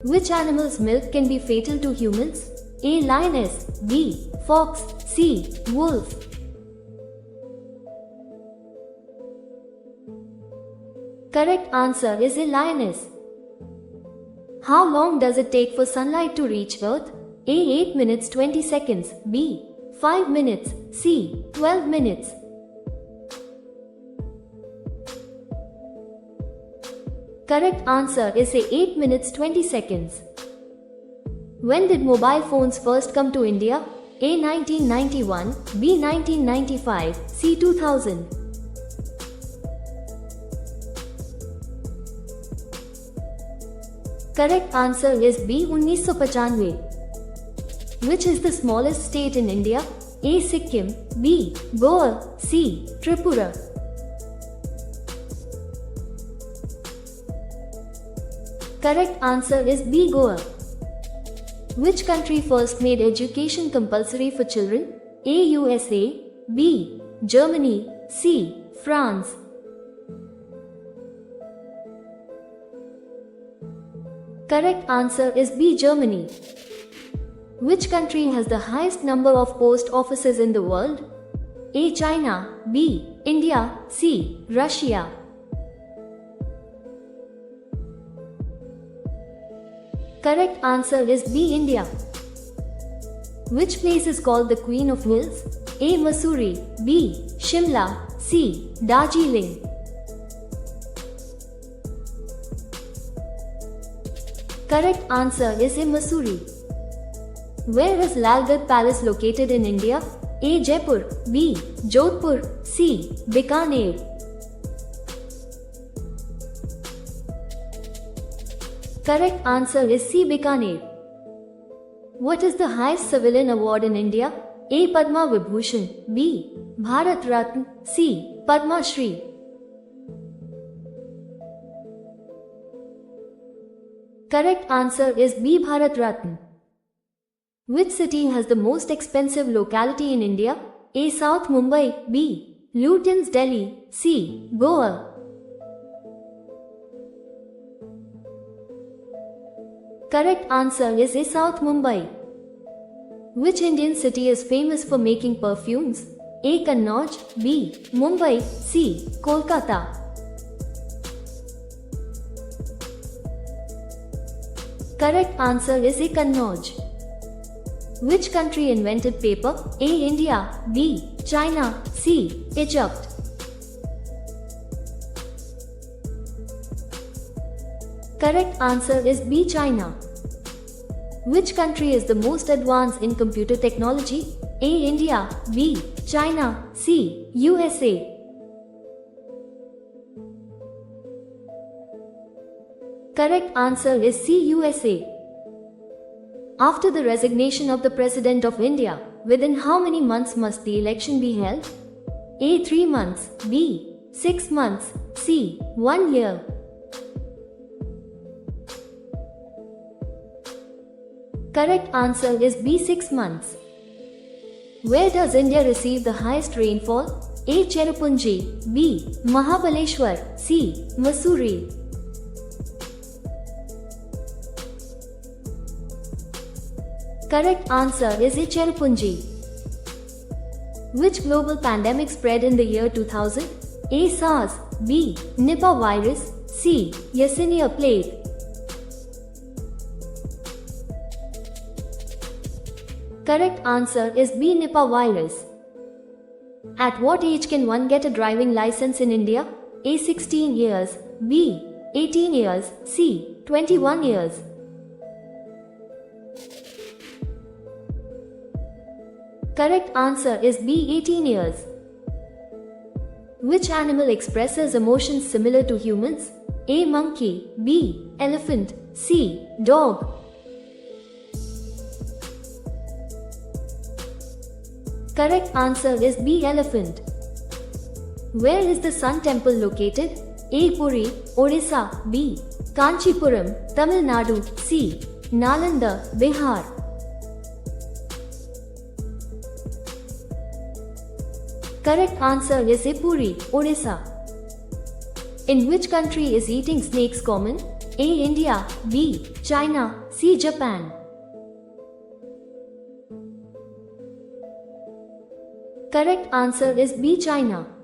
Which animal's milk can be fatal to humans? A. Lioness. B. Fox. C. Wolf. Correct answer is a lioness. How long does it take for sunlight to reach Earth? A. 8 minutes 20 seconds. B. 5 minutes. C. 12 minutes. Correct answer is A. 8 minutes 20 seconds. When did mobile phones first come to India? A. 1991. B. 1995. C. 2000. Correct answer is B. 1995. Which is the smallest state in India? A. Sikkim. B. Goa. C. Tripura. Correct answer is B. Goa. Which country first made education compulsory for children? A. USA. B. Germany. C. France. Correct answer is B. Germany. Which country has the highest number of post offices in the world? A. China. B. India. C. Russia. Correct answer is B. India. Which place is called the Queen of Hills? A. Mussoorie. B. Shimla. C. Darjeeling. Correct answer is A. Mussoorie. Where is Lalgarh Palace located in India? A. Jaipur. B. Jodhpur. C. Bikaner. Correct answer is C. Bikaner. What is the highest civilian award in India? A. Padma Vibhushan. B. Bharat Ratna. C. Padma Shri. Correct answer is B. Bharat Ratna. Which city has the most expensive locality in India? A. South Mumbai. B. Lutyens Delhi. C. Goa. Correct answer is A. South Mumbai. Which Indian city is famous for making perfumes? A. Kannauj. B. Mumbai. C. Kolkata. Correct answer is A. Kannauj. Which country invented paper? A. India. B. China. C. Egypt. Correct answer is B. China. Which country is the most advanced in computer technology? A. India. B. China. C. USA. Correct answer is C. USA. After the resignation of the President of India, within how many months must the election be held? A. 3 months. B. 6 months. C. 1 year. Correct answer is B. 6 months. Where does India receive the highest rainfall? A. Cherrapunji. B. Mahabaleshwar. C. Mussoorie. Correct answer is A. Cherrapunji. Which global pandemic spread in the year 2000? A. SARS. B. Nipah virus. C. Yersinia plague. Correct answer is B. Nipah virus. At what age can one get a driving license in India? A. 16 years. B. 18 years. C. 21 years. Correct answer is B. 18 years. Which animal expresses emotions similar to humans? A. Monkey. B. Elephant. C. Dog. Correct answer is B. Elephant. Where is the Sun Temple located? A. Puri, Odisha. B. Kanchipuram, Tamil Nadu. C. Nalanda, Bihar. Correct answer is A. Puri, Odisha. In which country is eating snakes common? A. India, B. China, C. Japan. Correct answer is B. China.